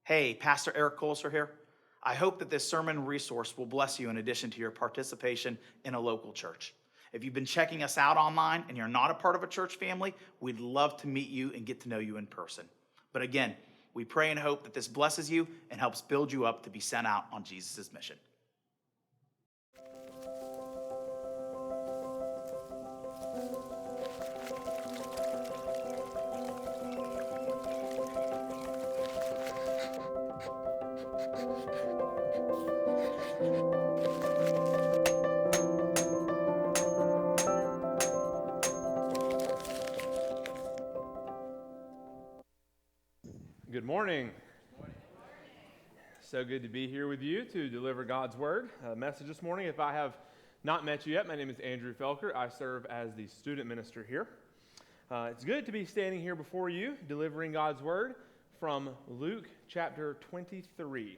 Hey, Pastor Erik Koliser here. I hope that this sermon resource will bless you in addition to your participation in a local church. If you've been checking us out online and you're not a part of a church family, we'd love to meet you and get to know you in person. But again, we pray and hope that this blesses you and helps build you up to be sent out on Jesus' mission. Good morning. So good to be here with you to deliver God's Word. Message this morning. If I have not met you yet, my name is Andrew Felker. I serve as the student minister here. It's good to be standing here before you, delivering God's Word from Luke chapter 23.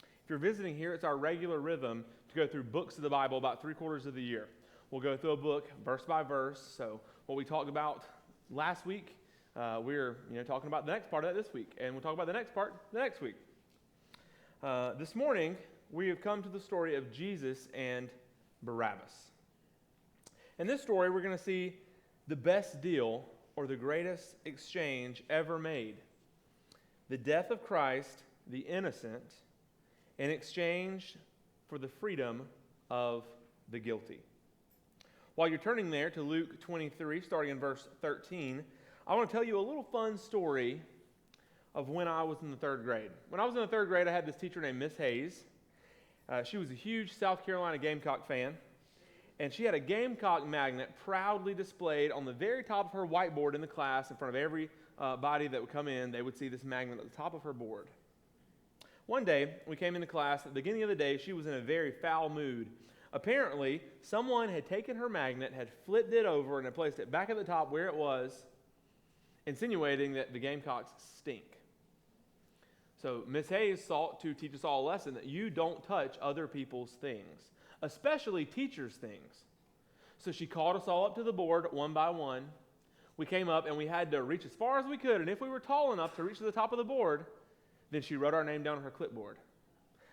If you're visiting here, it's our regular rhythm to go through books of the Bible about 3/4 of the year. We'll go through a book verse by verse. So what we talked about last week, we're talking about the next part of that this week, and we'll talk about the next part the next week. This morning, we have come to the story of Jesus and Barabbas. In this story, we're going to see the best deal or the greatest exchange ever made. The death of Christ, the innocent, in exchange for the freedom of the guilty. While you're turning there to Luke 23, starting in verse 13, I want to tell you a little fun story of when I was in the third grade. When I was in the third grade, I had this teacher named Miss Hayes. She was a huge South Carolina Gamecock fan, and she had a Gamecock magnet proudly displayed on the very top of her whiteboard in the class in front of everybody that would come in. They would see this magnet at the top of her board. One day, we came into class. At the beginning of the day, she was in a very foul mood. Apparently, someone had taken her magnet, had flipped it over, and had placed it back at the top where it was, insinuating that the Gamecocks stink. So Miss Hayes sought to teach us all a lesson that you don't touch other people's things, especially teachers' things. So she called us all up to the board one by one. We came up and we had to reach as far as we could, and if we were tall enough to reach to the top of the board, then she wrote our name down on her clipboard.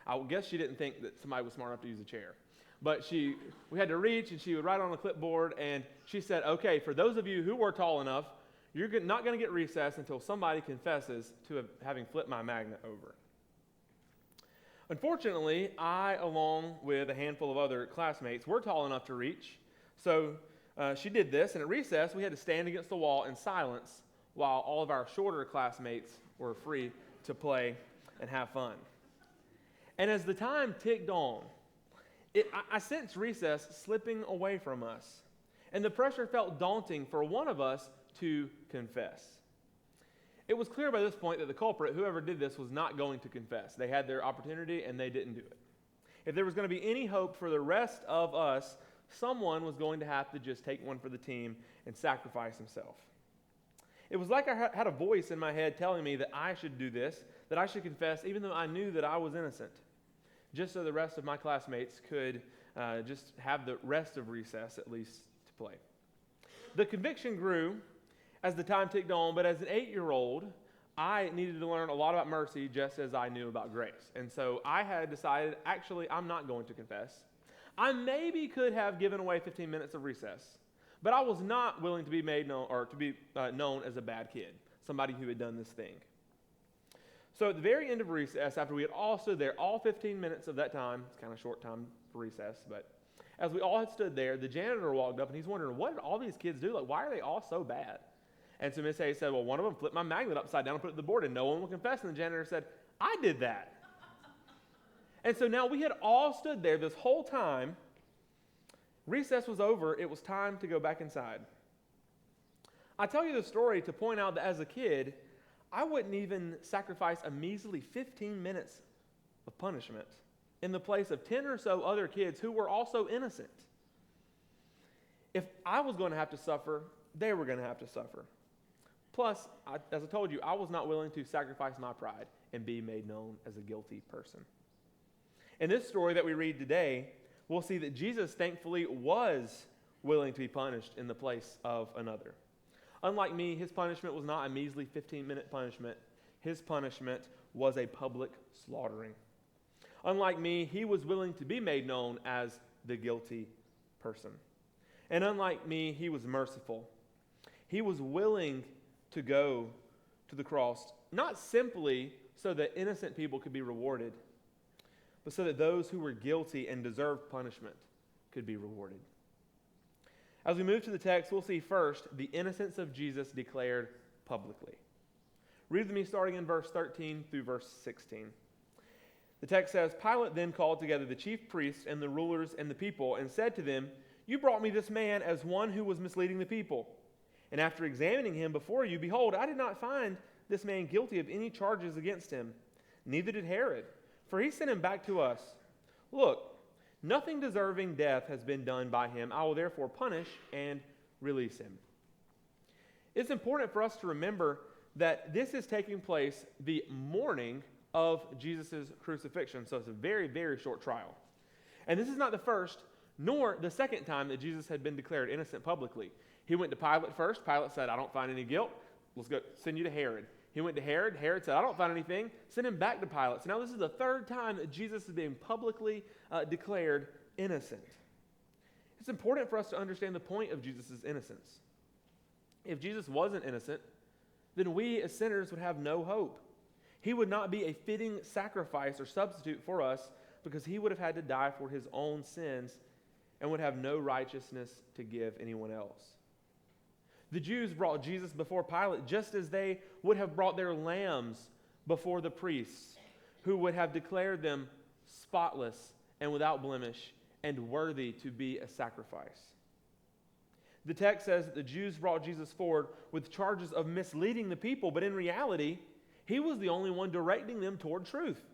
I guess she didn't think that somebody was smart enough to use a chair. But we had to reach, and she would write on the clipboard, and she said, okay, for those of you who were tall enough, you're not going to get recess until somebody confesses to having flipped my magnet over. Unfortunately, I, along with a handful of other classmates, were tall enough to reach. So she did this, and at recess, we had to stand against the wall in silence while all of our shorter classmates were free to play and have fun. And as the time ticked on, I sensed recess slipping away from us, and the pressure felt daunting for one of us to confess. It was clear by this point that the culprit, whoever did this, was not going to confess. They had their opportunity and they didn't do it. If there was going to be any hope for the rest of us, someone was going to have to just take one for the team and sacrifice himself. It was like I had a voice in my head telling me that I should do this, that I should confess, even though I knew that I was innocent, just so the rest of my classmates could just have the rest of recess at least to play. The conviction grew as the time ticked on, but as an 8-year-old, I needed to learn a lot about mercy just as I knew about grace. And so I had decided, actually, I'm not going to confess. I maybe could have given away 15 minutes of recess, but I was not willing to be made known or to be known as a bad kid, somebody who had done this thing. So at the very end of recess, after we had all stood there, all 15 minutes of that time, it's kind of a short time for recess, but as we all had stood there, the janitor walked up and he's wondering, what did all these kids do? Like, why are they all so bad? And so Miss Hayes said, well, one of them flipped my magnet upside down and put it on the board, and no one will confess. And the janitor said, I did that. And so now we had all stood there this whole time. Recess was over. It was time to go back inside. I tell you the story to point out that as a kid, I wouldn't even sacrifice a measly 15 minutes of punishment in the place of 10 or so other kids who were also innocent. If I was going to have to suffer, they were going to have to suffer. Plus, as I told you, I was not willing to sacrifice my pride and be made known as a guilty person. In this story that we read today, we'll see that Jesus thankfully was willing to be punished in the place of another. Unlike me, his punishment was not a measly 15-minute punishment. his punishment was a public slaughtering. Unlike me, he was willing to be made known as the guilty person. And unlike me, he was merciful. He was willing to go to the cross, not simply so that innocent people could be rewarded, but so that those who were guilty and deserved punishment could be rewarded. As we move to the text, we'll see first the innocence of Jesus declared publicly. Read with me starting in verse 13 through verse 16. The text says, Pilate then called together the chief priests and the rulers and the people and said to them, "You brought me this man as one who was misleading the people. And after examining him before you, behold, I did not find this man guilty of any charges against him. Neither did Herod, for he sent him back to us. Look, nothing deserving death has been done by him. I will therefore punish and release him." It's important for us to remember that this is taking place the morning of Jesus' crucifixion. So it's a very, very short trial. And this is not the first nor the second time that Jesus had been declared innocent publicly. He went to Pilate first. Pilate said, "I don't find any guilt. Let's go send you to Herod." He went to Herod. Herod said, "I don't find anything." Send him back to Pilate. So now this is the third time that Jesus is being publicly declared innocent. It's important for us to understand the point of Jesus' innocence. If Jesus wasn't innocent, then we as sinners would have no hope. He would not be a fitting sacrifice or substitute for us because he would have had to die for his own sins and would have no righteousness to give anyone else. The Jews brought Jesus before Pilate just as they would have brought their lambs before the priests, who would have declared them spotless and without blemish and worthy to be a sacrifice. The text says that the Jews brought Jesus forward with charges of misleading the people, but in reality, he was the only one directing them toward truth.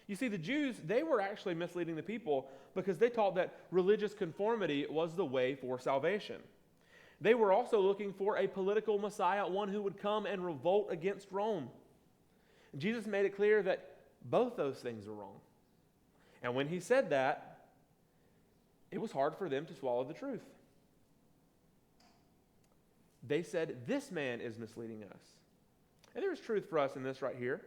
You see, the Jews, they were actually misleading the people because they taught that religious conformity was the way for salvation. They were also looking for a political Messiah, one who would come and revolt against Rome. Jesus made it clear that both those things are wrong. And when he said that, it was hard for them to swallow the truth. They said, "This man is misleading us." And there is truth for us in this right here.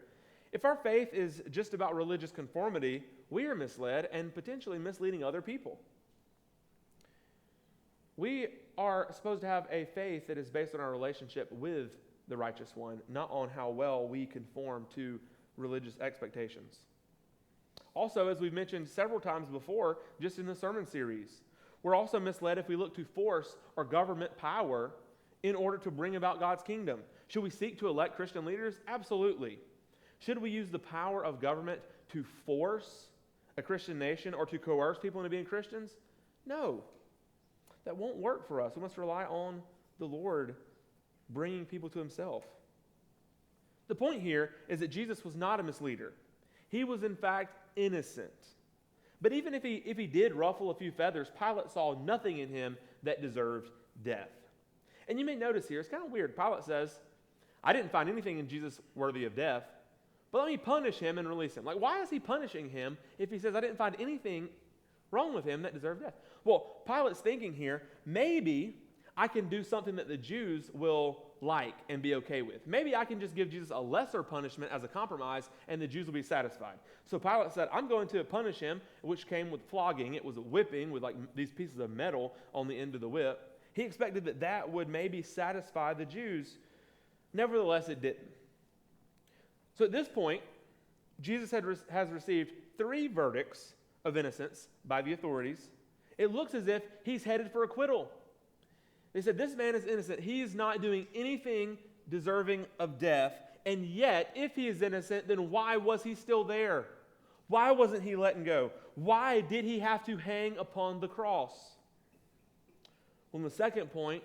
If our faith is just about religious conformity, we are misled and potentially misleading other people. We are supposed to have a faith that is based on our relationship with the righteous one, not on how well we conform to religious expectations. Also, as we've mentioned several times before, just in the sermon series, we're also misled if we look to force or government power in order to bring about God's kingdom. Should we seek to elect Christian leaders? Absolutely. Should we use the power of government to force a Christian nation or to coerce people into being Christians? No. That won't work for us. We must rely on the Lord bringing people to himself. The point here is that Jesus was not a misleader. He was in fact innocent. But even if he did ruffle a few feathers, Pilate saw nothing in him that deserved death. And you may notice here, it's kind of weird. Pilate says, "I didn't find anything in Jesus worthy of death, but let me punish him and release him." Like, why is he punishing him if he says, "I didn't find anything wrong with him that deserved death"? Well, Pilate's thinking here, maybe I can do something that the Jews will like and be okay with. Maybe I can just give Jesus a lesser punishment as a compromise and the Jews will be satisfied. So Pilate said, "I'm going to punish him," which came with flogging. It was a whipping with like these pieces of metal on the end of the whip. He expected that that would maybe satisfy the Jews. Nevertheless, it didn't. So at this point, Jesus has received 3 verdicts of innocence by the authorities. It looks as if he's headed for acquittal. They said, "This man is innocent. He is not doing anything deserving of death. And yet, if he is innocent, then why was he still there? Why wasn't he letting go? Why did he have to hang upon the cross?" On the second point,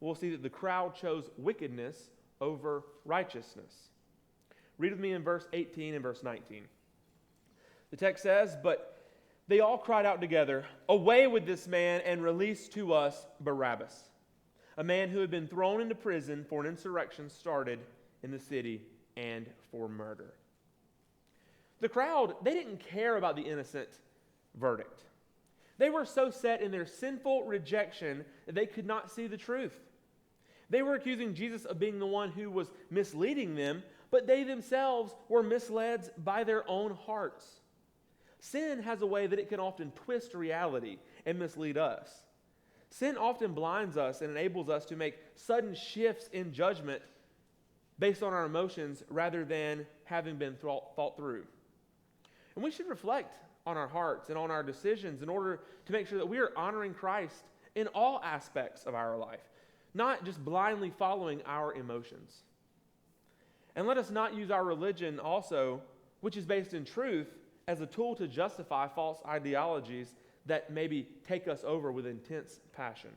we'll see that the crowd chose wickedness over righteousness. Read with me in verse 18 and verse 19. The text says, "But they all cried out together, 'Away with this man and release to us Barabbas, a man who had been thrown into prison for an insurrection started in the city and for murder.'" The crowd, they didn't care about the innocent verdict. They were so set in their sinful rejection that they could not see the truth. They were accusing Jesus of being the one who was misleading them, but they themselves were misled by their own hearts. Sin has a way that it can often twist reality and mislead us. Sin often blinds us and enables us to make sudden shifts in judgment based on our emotions rather than having been thought through. And we should reflect on our hearts and on our decisions in order to make sure that we are honoring Christ in all aspects of our life, not just blindly following our emotions. And let us not use our religion also, which is based in truth, as a tool to justify false ideologies that maybe take us over with intense passion.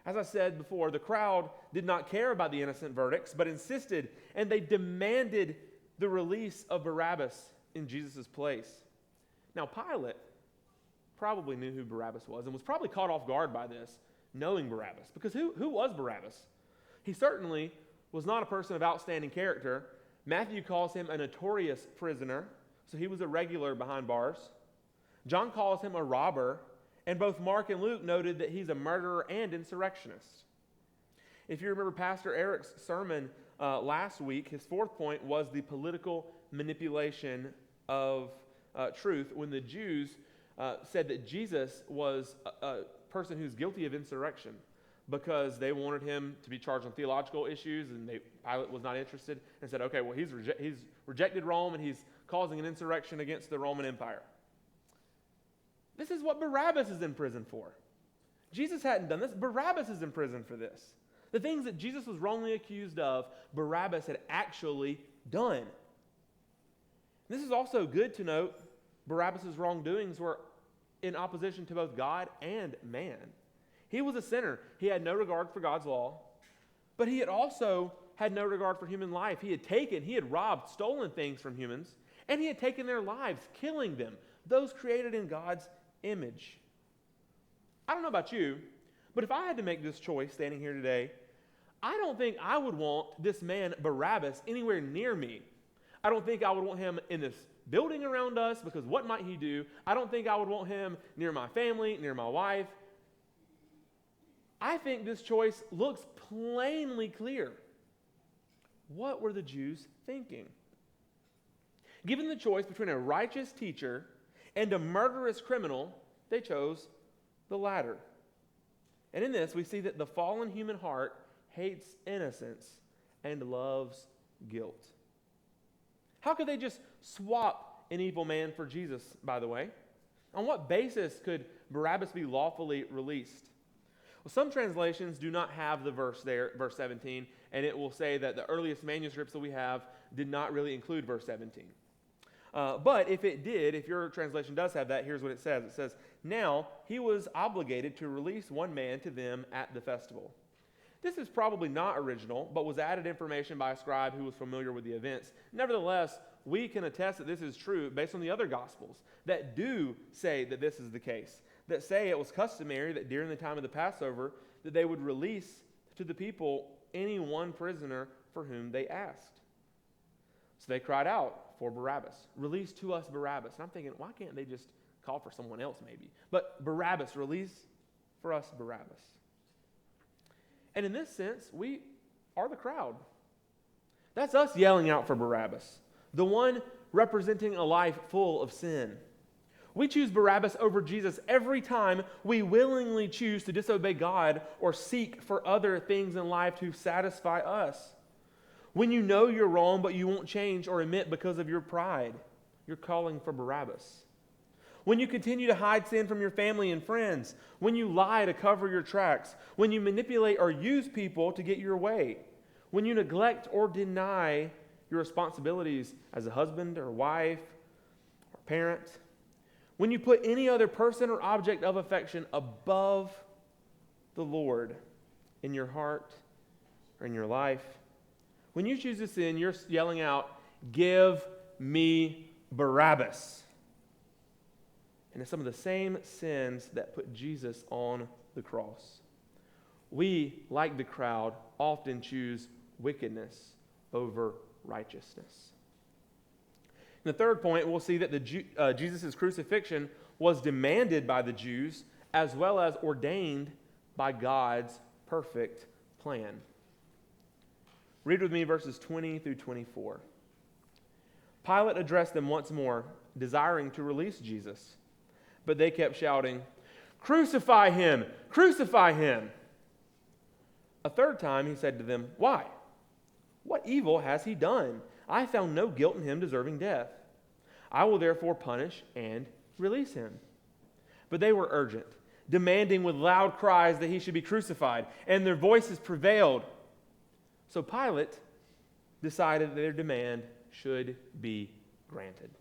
As I said before, the crowd did not care about the innocent verdicts, but insisted and they demanded the release of Barabbas in Jesus' place. Now, Pilate probably knew who Barabbas was and was probably caught off guard by this, knowing Barabbas. Because who was Barabbas? He certainly was not a person of outstanding character. Matthew calls him a notorious prisoner, so he was a regular behind bars. John calls him a robber, and both Mark and Luke noted that he's a murderer and insurrectionist. If you remember Pastor Eric's sermon last week, his fourth point was the political manipulation of truth when the Jews said that Jesus was a person who's guilty of insurrection because they wanted him to be charged on theological issues, and Pilate was not interested and said, okay, well, he's rejected Rome and he's causing an insurrection against the Roman Empire. This is what Barabbas is in prison for. Jesus hadn't done this. Barabbas is in prison for this. The things that Jesus was wrongly accused of, Barabbas had actually done. This is also good to note. Barabbas' wrongdoings were in opposition to both God and man. He was a sinner. He had no regard for God's law, but he had also had no regard for human life. He had robbed, stolen things from humans, and he had taken their lives, killing them, those created in God's image. I don't know about you, but if I had to make this choice standing here today, I don't think I would want this man Barabbas anywhere near me. I don't think I would want him in this building around us, because what might he do? I don't think I would want him near my family, near my wife. I think this choice looks plainly clear. What were the Jews thinking? Given the choice between a righteous teacher and a murderous criminal, they chose the latter. And in this, we see that the fallen human heart hates innocence and loves guilt. How could they just swap an evil man for Jesus, by the way? On what basis could Barabbas be lawfully released? Well, some translations do not have the verse there, verse 17, and it will say that the earliest manuscripts that we have did not really include verse 17. But if it did, if your translation does have that, here's what it says. It says, "Now he was obligated to release one man to them at the festival." This is probably not original, but was added information by a scribe who was familiar with the events. Nevertheless, we can attest that this is true based on the other Gospels that do say that this is the case, that say it was customary that during the time of the Passover that they would release to the people any one prisoner for whom they asked. So they cried out for Barabbas. "Release to us Barabbas." And I'm thinking, why can't they just call for someone else maybe? But Barabbas, release for us Barabbas. And in this sense, we are the crowd. That's us yelling out for Barabbas, the one representing a life full of sin. We choose Barabbas over Jesus every time we willingly choose to disobey God or seek for other things in life to satisfy us. When you know you're wrong but you won't change or admit because of your pride, you're calling for Barabbas. When you continue to hide sin from your family and friends, when you lie to cover your tracks, when you manipulate or use people to get your way, when you neglect or deny your responsibilities as a husband or wife or parent, when you put any other person or object of affection above the Lord in your heart or in your life, when you choose to sin, you're yelling out, "Give me Barabbas." And it's some of the same sins that put Jesus on the cross. We, like the crowd, often choose wickedness over righteousness. In the third point, we'll see that Jesus' crucifixion was demanded by the Jews as well as ordained by God's perfect plan. Read with me verses 20 through 24. Pilate addressed them once more, desiring to release Jesus. But they kept shouting, "Crucify him! Crucify him!" A third time he said to them, "Why? What evil has he done? I found no guilt in him deserving death. I will therefore punish and release him." But they were urgent, demanding with loud cries that he should be crucified, and their voices prevailed. So Pilate decided that their demand should be granted.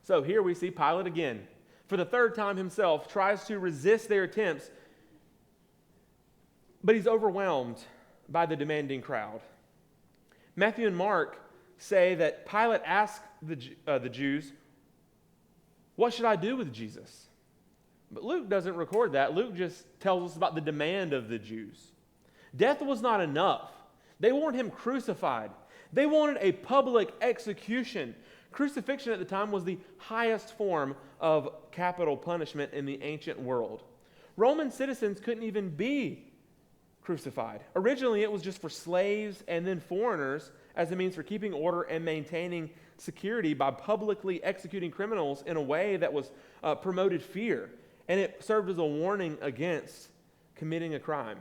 So here we see Pilate again, for the third time himself, tries to resist their attempts, but he's overwhelmed by the demanding crowd. Matthew and Mark say that Pilate asked the Jews, "What should I do with Jesus?" But Luke doesn't record that. Luke just tells us about the demand of the Jews. Death was not enough. They wanted him crucified. They wanted a public execution. Crucifixion at the time was the highest form of capital punishment in the ancient world. Roman citizens couldn't even be crucified. Originally, it was just for slaves and then foreigners as a means for keeping order and maintaining security by publicly executing criminals in a way that was promoted fear. And it served as a warning against committing a crime.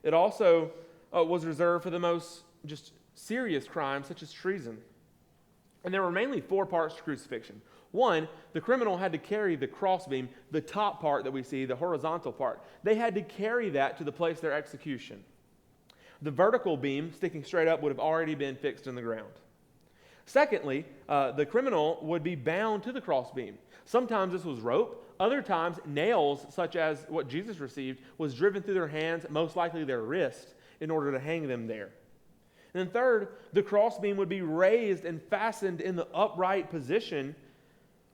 It also was reserved for the most just serious crimes, such as treason. And there were mainly four parts to crucifixion. One, the criminal had to carry the crossbeam, the top part that we see, the horizontal part. They had to carry that to the place of their execution. The vertical beam, sticking straight up, would have already been fixed in the ground. Secondly, the criminal would be bound to the crossbeam. Sometimes this was rope. Other times, nails, such as what Jesus received, was driven through their hands, most likely their wrist, in order to hang them there. And then third, the crossbeam would be raised and fastened in the upright position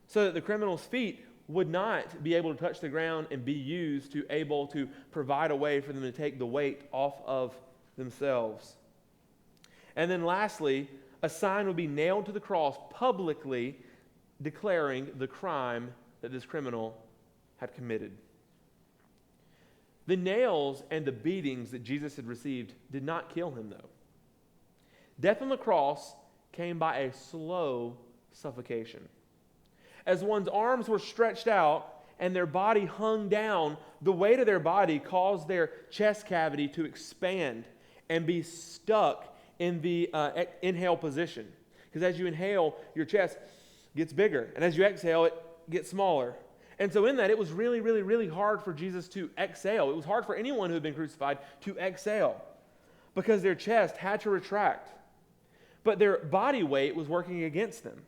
so that the criminal's feet would not be able to touch the ground and be used to able to provide a way for them to take the weight off of themselves. And then lastly, a sign would be nailed to the cross publicly declaring the crime that this criminal had committed. The nails and the beatings that Jesus had received did not kill him, though. Death on the cross came by a slow suffocation. As one's arms were stretched out and their body hung down, the weight of their body caused their chest cavity to expand and be stuck in the inhale position. Because as you inhale, your chest gets bigger, and as you exhale, it gets smaller. And so in that, it was really, really, really hard for Jesus to exhale. It was hard for anyone who had been crucified to exhale because their chest had to retract. But their body weight was working against them.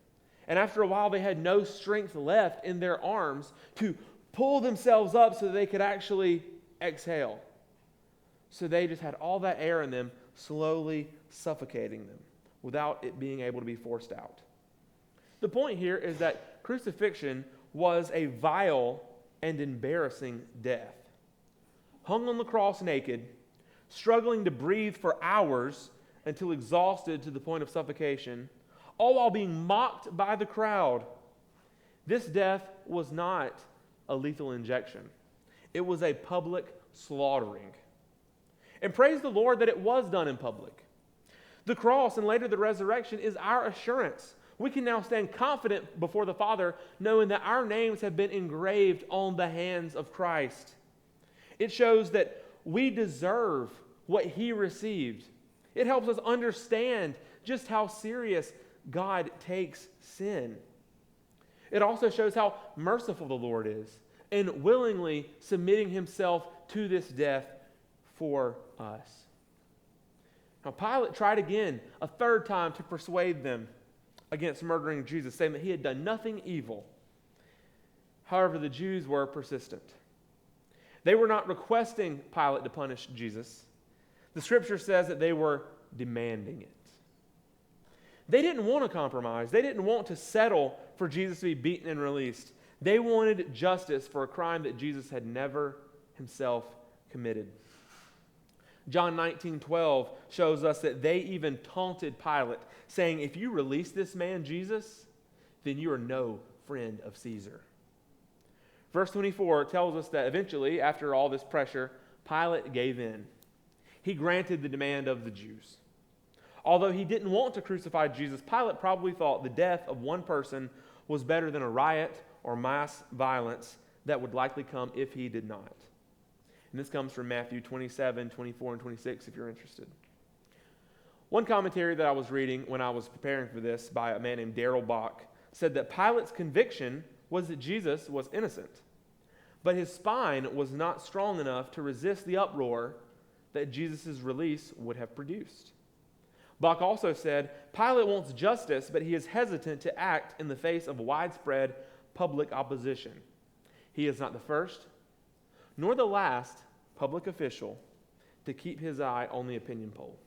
And after a while, they had no strength left in their arms to pull themselves up so that they could actually exhale. So they just had all that air in them slowly suffocating them without it being able to be forced out. The point here is that crucifixion was a vile and embarrassing death. Hung on the cross naked, struggling to breathe for hours until exhausted to the point of suffocation, all while being mocked by the crowd. This death was not a lethal injection. It was a public slaughtering. And praise the Lord that it was done in public. The cross and later the resurrection is our assurance. We can now stand confident before the Father, knowing that our names have been engraved on the hands of Christ. It shows that we deserve what He received. It helps us understand just how serious God takes sin. It also shows how merciful the Lord is in willingly submitting Himself to this death for us. Now, Pilate tried again, a third time, to persuade them against murdering Jesus, saying that he had done nothing evil. However, the Jews were persistent. They were not requesting Pilate to punish Jesus. The Scripture says that they were demanding it. They didn't want to compromise. They didn't want to settle for Jesus to be beaten and released. They wanted justice for a crime that Jesus had never himself committed. John 19:12 shows us that they even taunted Pilate, saying, "If you release this man, Jesus, then you are no friend of Caesar." Verse 24 tells us that eventually, after all this pressure, Pilate gave in. he granted the demand of the Jews. Although he didn't want to crucify Jesus, Pilate probably thought the death of one person was better than a riot or mass violence that would likely come if he did not. And this comes from Matthew 27, 24, and 26, if you're interested. One commentary that I was reading when I was preparing for this by a man named Darrell Bach said that Pilate's conviction was that Jesus was innocent, but his spine was not strong enough to resist the uproar that Jesus' release would have produced. Bach also said, Pilate wants justice, but he is hesitant to act in the face of widespread public opposition. He is not the first, nor the last public official to keep his eye on the opinion poll.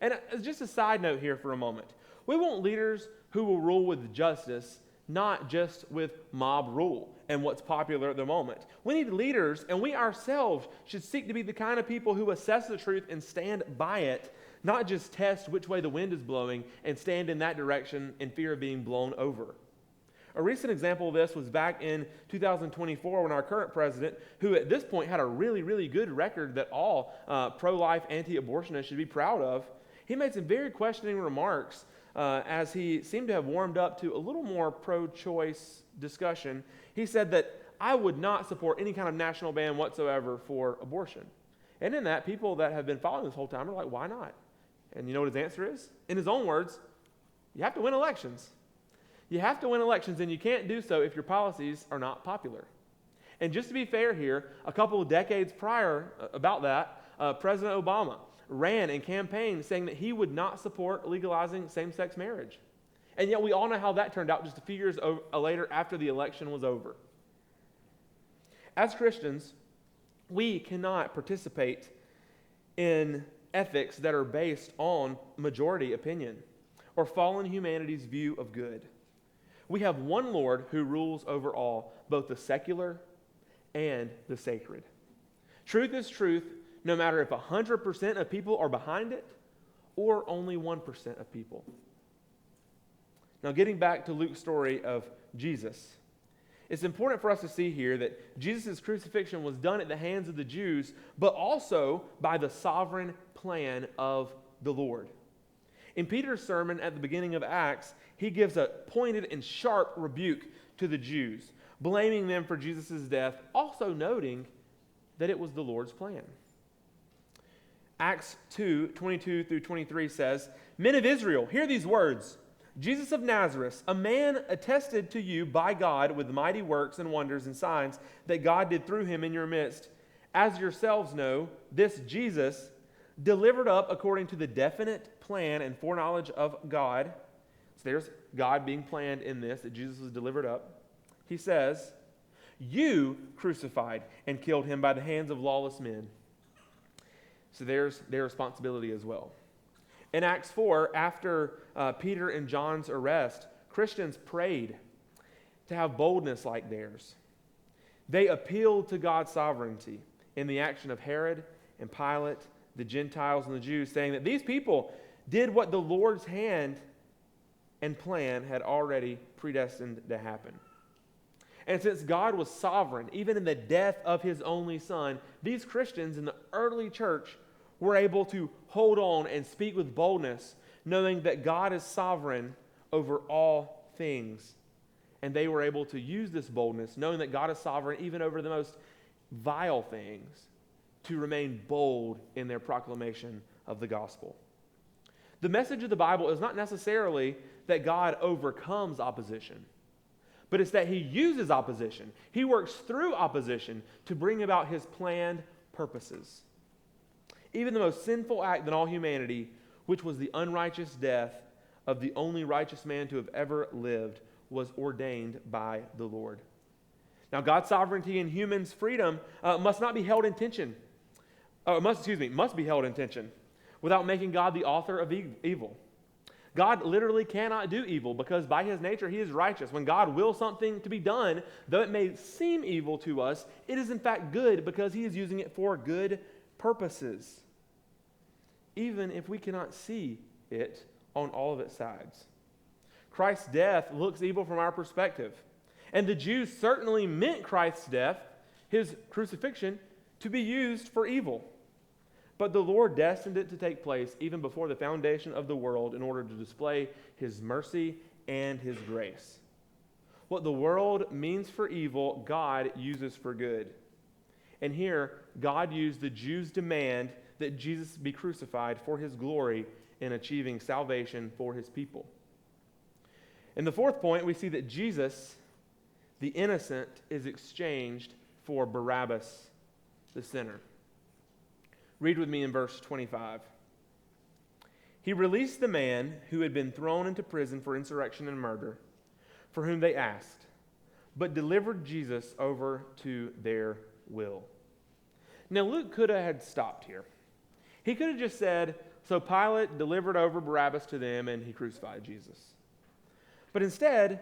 And just a side note here for a moment. We want leaders who will rule with justice, not just with mob rule and what's popular at the moment. We need leaders, and we ourselves should seek to be the kind of people who assess the truth and stand by it, not just test which way the wind is blowing and stand in that direction in fear of being blown over. A recent example of this was back in 2024 when our current president, who at this point had a really, really good record that all pro-life, anti-abortionists should be proud of, he made some very questioning remarks as he seemed to have warmed up to a little more pro-choice discussion. He said that I would not support any kind of national ban whatsoever for abortion. And in that, people that have been following this whole time are like, why not? And you know what his answer is? In his own words, you have to win elections. You have to win elections, and you can't do so if your policies are not popular. And just to be fair here, a couple of decades prior about that, President Obama ran and campaigned saying that he would not support legalizing same-sex marriage. And yet we all know how that turned out just a few years later after the election was over. As Christians, we cannot participate in ethics that are based on majority opinion or fallen humanity's view of good. We have one Lord who rules over all, both the secular and the sacred. Truth is truth, no matter if 100% of people are behind it or only 1% of people. Now, getting back to Luke's story of Jesus, it's important for us to see here that Jesus' crucifixion was done at the hands of the Jews, but also by the sovereign plan of the Lord. In Peter's sermon at the beginning of Acts, he gives a pointed and sharp rebuke to the Jews, blaming them for Jesus' death, also noting that it was the Lord's plan. Acts 2, 22 through 23 says, Men of Israel, hear these words. Jesus of Nazareth, a man attested to you by God with mighty works and wonders and signs that God did through him in your midst. As yourselves know, this Jesus, delivered up according to the definite plan and foreknowledge of God. So there's God being planned in this, that Jesus was delivered up. He says, you crucified and killed him by the hands of lawless men. So there's their responsibility as well. In Acts 4, after Peter and John's arrest, Christians prayed to have boldness like theirs. They appealed to God's sovereignty in the action of Herod and Pilate, the Gentiles and the Jews, saying that these people did what the Lord's hand and plan had already predestined to happen. And since God was sovereign, even in the death of his only son, these Christians in the early church were able to hold on and speak with boldness, knowing that God is sovereign over all things. And they were able to use this boldness, knowing that God is sovereign even over the most vile things, to remain bold in their proclamation of the gospel. The message of the Bible is not necessarily that God overcomes opposition, but it's that he uses opposition. He works through opposition to bring about his planned purposes. Even the most sinful act in all humanity, which was the unrighteous death of the only righteous man to have ever lived, was ordained by the Lord. Now, God's sovereignty and humans' freedom must be held in tension without making God the author of evil. God literally cannot do evil because by his nature he is righteous. When God wills something to be done, though it may seem evil to us, it is in fact good because he is using it for good purposes, even if we cannot see it on all of its sides. Christ's death looks evil from our perspective, and the Jews certainly meant Christ's death, his crucifixion, to be used for evil. But the Lord destined it to take place even before the foundation of the world in order to display his mercy and his grace. What the world means for evil, God uses for good. And here, God used the Jews' demand that Jesus be crucified for his glory in achieving salvation for his people. In the fourth point, we see that Jesus, the innocent, is exchanged for Barabbas, the sinner. Read with me in verse 25. He released the man who had been thrown into prison for insurrection and murder, for whom they asked, but delivered Jesus over to their will. Now, Luke could have had stopped here. He could have just said, so Pilate delivered over Barabbas to them and he crucified Jesus. But instead,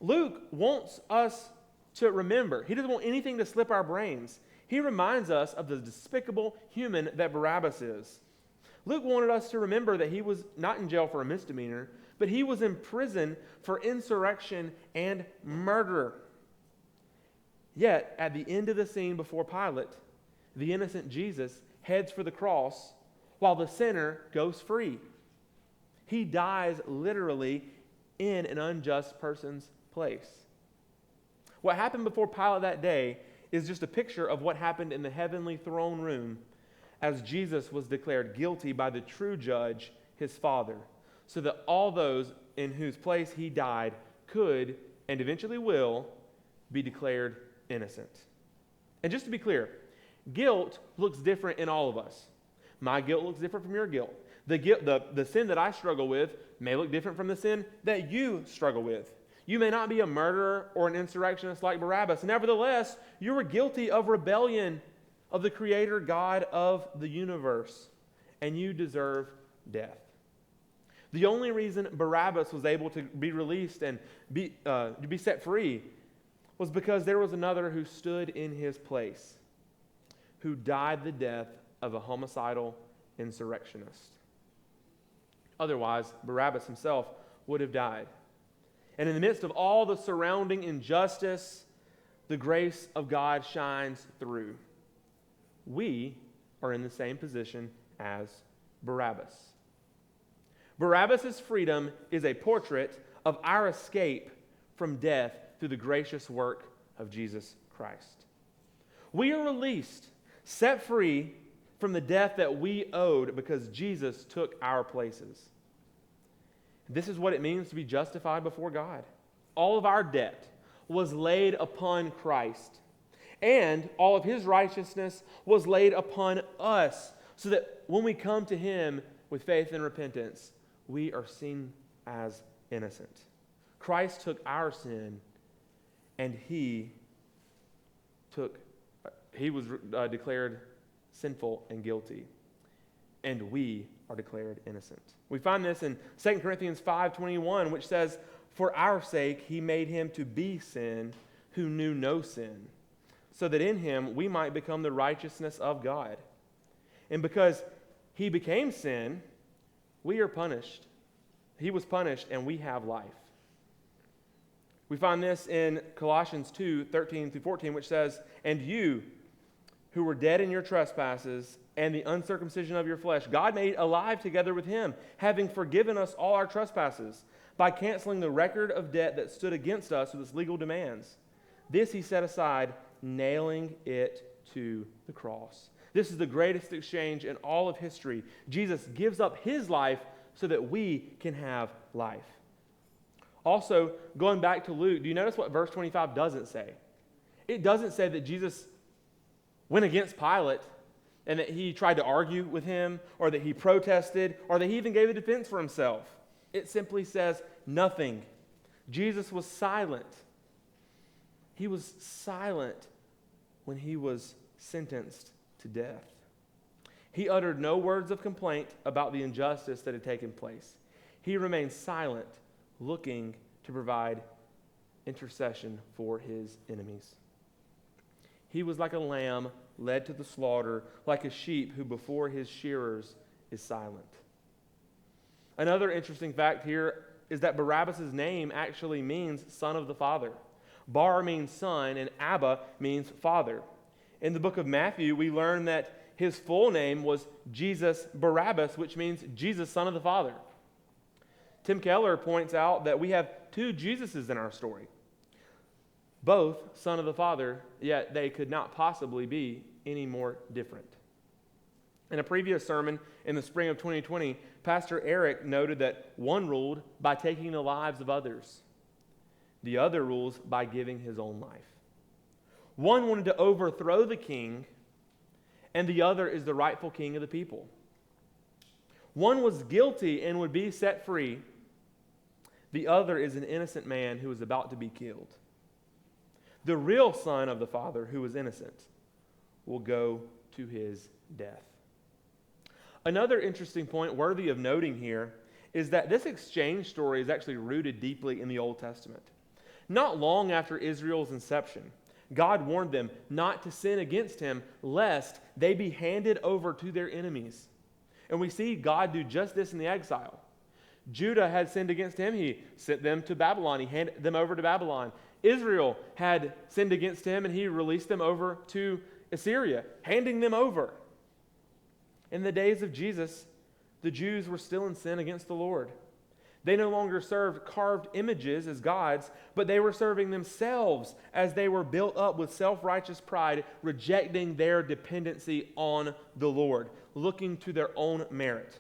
Luke wants us to remember. He doesn't want anything to slip our brains. He reminds us of the despicable human that Barabbas is. Luke wanted us to remember that he was not in jail for a misdemeanor, but he was in prison for insurrection and murder. Yet, at the end of the scene before Pilate, the innocent Jesus heads for the cross while the sinner goes free. He dies literally in an unjust person's place. What happened before Pilate that day is just a picture of what happened in the heavenly throne room as Jesus was declared guilty by the true judge, his Father, so that all those in whose place he died could, and eventually will, be declared innocent. And just to be clear, guilt looks different in all of us. My guilt looks different from your guilt. The sin that I struggle with may look different from the sin that you struggle with. You may not be a murderer or an insurrectionist like Barabbas. Nevertheless, you were guilty of rebellion of the Creator God of the universe, and you deserve death. The only reason Barabbas was able to be released and to be set free was because there was another who stood in his place, who died the death of a homicidal insurrectionist. Otherwise, Barabbas himself would have died. And in the midst of all the surrounding injustice, the grace of God shines through. We are in the same position as Barabbas. Barabbas' freedom is a portrait of our escape from death through the gracious work of Jesus Christ. We are released, set free from the death that we owed because Jesus took our places. This is what it means to be justified before God. All of our debt was laid upon Christ, and all of his righteousness was laid upon us, so that when we come to him with faith and repentance, we are seen as innocent. Christ took our sin, and he was declared sinful and guilty, and we are declared innocent. We find this in 2 Corinthians 5:21, which says, "For our sake he made him to be sin who knew no sin, so that in him we might become the righteousness of God." And because he became sin, we are punished. He was punished, and we have life. We find this in Colossians 2:13-14, which says, "And you, who were dead in your trespasses and the uncircumcision of your flesh, God made alive together with him, having forgiven us all our trespasses, by canceling the record of debt that stood against us with its legal demands. This he set aside, nailing it to the cross." This is the greatest exchange in all of history. Jesus gives up his life so that we can have life. Also, going back to Luke, do you notice what verse 25 doesn't say? It doesn't say that Jesus went against Pilate and that he tried to argue with him, or that he protested, or that he even gave a defense for himself. It simply says nothing. Jesus was silent. He was silent when he was sentenced to death. He uttered no words of complaint about the injustice that had taken place. He remained silent, looking to provide intercession for his enemies. He was like a lamb led to the slaughter, like a sheep who before his shearers is silent. Another interesting fact here is that Barabbas' name actually means son of the Father. Bar means son, and Abba means father. In the book of Matthew, we learn that his full name was Jesus Barabbas, which means Jesus, Son of the Father. Tim Keller points out that we have two Jesuses in our story, both Son of the Father, yet they could not possibly be any more different. In a previous sermon in the spring of 2020, Pastor Erik noted that one ruled by taking the lives of others. The other rules by giving his own life. One wanted to overthrow the king, and the other is the rightful king of the people. One was guilty and would be set free. The other is an innocent man who is about to be killed. The real Son of the Father, who is innocent, will go to his death. Another interesting point worthy of noting here is that this exchange story is actually rooted deeply in the Old Testament. Not long after Israel's inception, God warned them not to sin against him, lest they be handed over to their enemies. And we see God do just this in the exile. Judah had sinned against him. He sent them to Babylon. He handed them over to Babylon. Israel had sinned against him, and he released them over to Assyria, handing them over. In the days of Jesus, the Jews were still in sin against the Lord. They no longer served carved images as gods, but they were serving themselves as they were built up with self-righteous pride, rejecting their dependency on the Lord, looking to their own merit.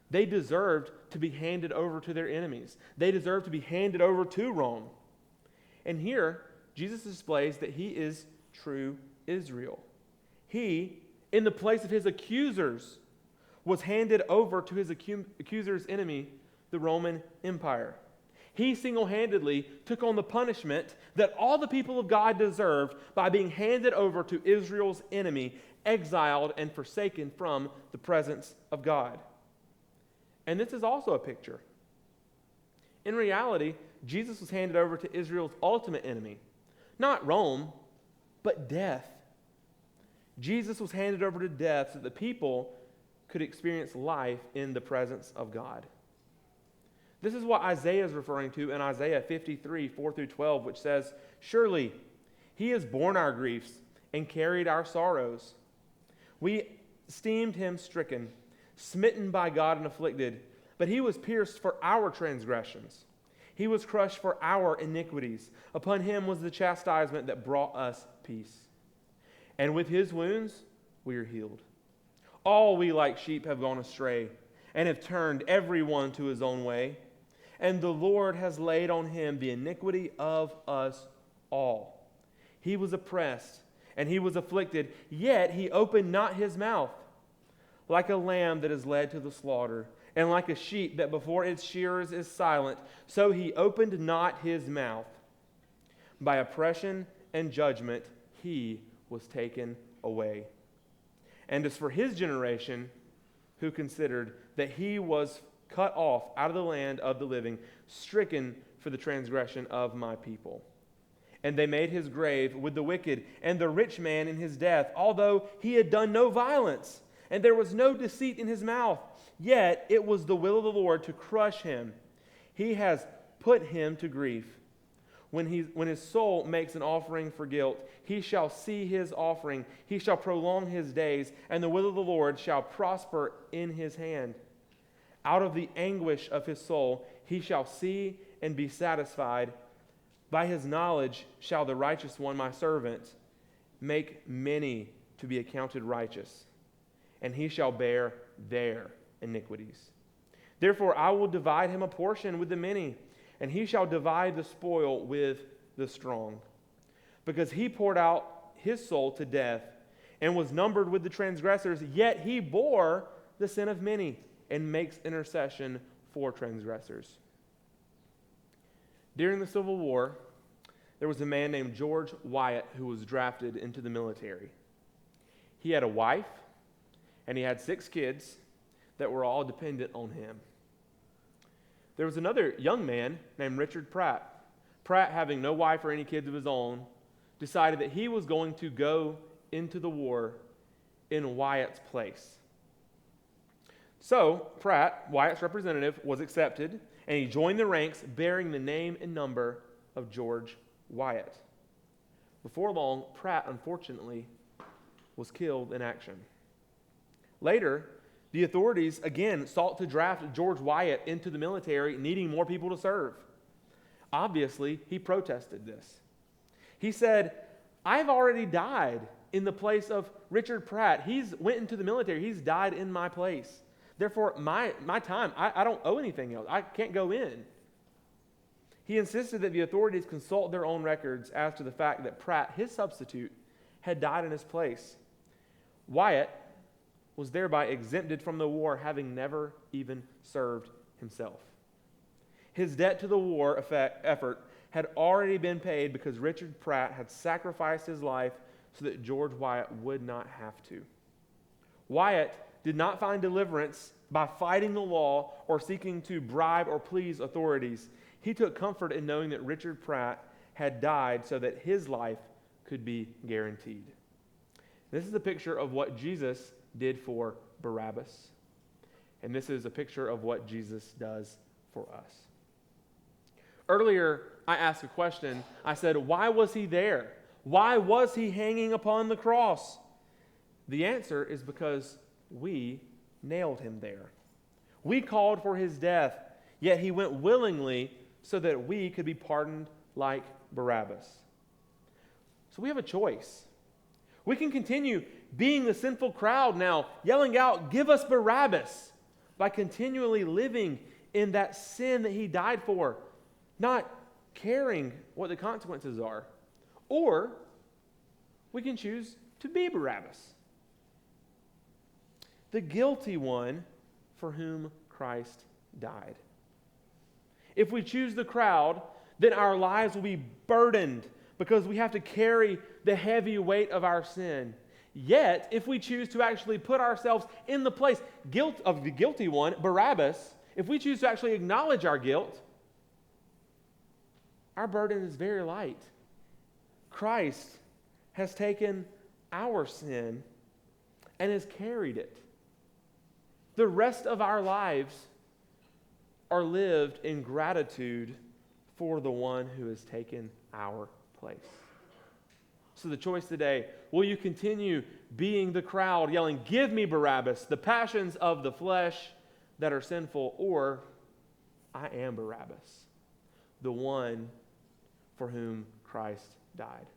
They deserved to be handed over to their enemies. They deserved to be handed over to Rome. And here, Jesus displays that he is true Israel. He, in the place of his accusers, was handed over to his accuser's enemy, the Roman Empire. He single-handedly took on the punishment that all the people of God deserved by being handed over to Israel's enemy, exiled and forsaken from the presence of God. And this is also a picture. In reality, Jesus was handed over to Israel's ultimate enemy, not Rome, but death. Jesus was handed over to death so that the people could experience life in the presence of God. This is what Isaiah is referring to in Isaiah 53, 4 through 12, which says, "Surely he has borne our griefs and carried our sorrows. We esteemed him stricken, smitten by God and afflicted, but he was pierced for our transgressions. He was crushed for our iniquities. Upon him was the chastisement that brought us peace. And with his wounds we are healed. All we like sheep have gone astray, and have turned every one to his own way. And the Lord has laid on him the iniquity of us all. He was oppressed, and he was afflicted, yet he opened not his mouth. Like a lamb that is led to the slaughter, and like a sheep that before its shearers is silent, so he opened not his mouth. By oppression and judgment he was taken away. And as for his generation, who considered that he was cut off out of the land of the living, stricken for the transgression of my people. And they made his grave with the wicked and the rich man in his death, although he had done no violence, and there was no deceit in his mouth. Yet it was the will of the Lord to crush him. He has put him to grief. When his soul makes an offering for guilt, he shall see his offering. He shall prolong his days, and the will of the Lord shall prosper in his hand. Out of the anguish of his soul he shall see and be satisfied. By his knowledge shall the righteous one, my servant, make many to be accounted righteous, and he shall bear their iniquities. Therefore I will divide him a portion with the many, and he shall divide the spoil with the strong. Because he poured out his soul to death and was numbered with the transgressors, yet he bore the sin of many and makes intercession for transgressors." During the Civil War, there was a man named George Wyatt who was drafted into the military. He had a wife, and he had 6 kids that were all dependent on him. There was another young man named Richard Pratt. Pratt, having no wife or any kids of his own, decided that he was going to go into the war in Wyatt's place. So Pratt, Wyatt's representative, was accepted, and he joined the ranks bearing the name and number of George Wyatt. Before long, Pratt, unfortunately, was killed in action. Later, the authorities again sought to draft George Wyatt into the military, needing more people to serve. Obviously, he protested this. He said, "I've already died in the place of Richard Pratt. He's went into the military. He's died in my place. Therefore, my time, I don't owe anything else. I can't go in." He insisted that the authorities consult their own records as to the fact that Pratt, his substitute, had died in his place. Wyatt was thereby exempted from the war, having never even served himself. His debt to the war effort had already been paid because Richard Pratt had sacrificed his life so that George Wyatt would not have to. Wyatt did not find deliverance by fighting the law or seeking to bribe or please authorities. He took comfort in knowing that Richard Pratt had died so that his life could be guaranteed. This is a picture of what Jesus did for Barabbas. And this is a picture of what Jesus does for us. Earlier, I asked a question. I said, why was he there? Why was he hanging upon the cross? The answer is because we nailed him there. We called for his death, yet he went willingly so that we could be pardoned like Barabbas. So we have a choice. We can continue being the sinful crowd now, yelling out, "Give us Barabbas," by continually living in that sin that he died for, not caring what the consequences are. Or we can choose to be Barabbas, the guilty one for whom Christ died. If we choose the crowd, then our lives will be burdened because we have to carry the heavy weight of our sin. Yet, if we choose to actually put ourselves in the place of the guilty one, Barabbas, if we choose to actually acknowledge our guilt, our burden is very light. Christ has taken our sin and has carried it. The rest of our lives are lived in gratitude for the one who has taken our place. So the choice today, will you continue being the crowd yelling, "Give me Barabbas, the passions of the flesh that are sinful," or I am Barabbas, the one for whom Christ died?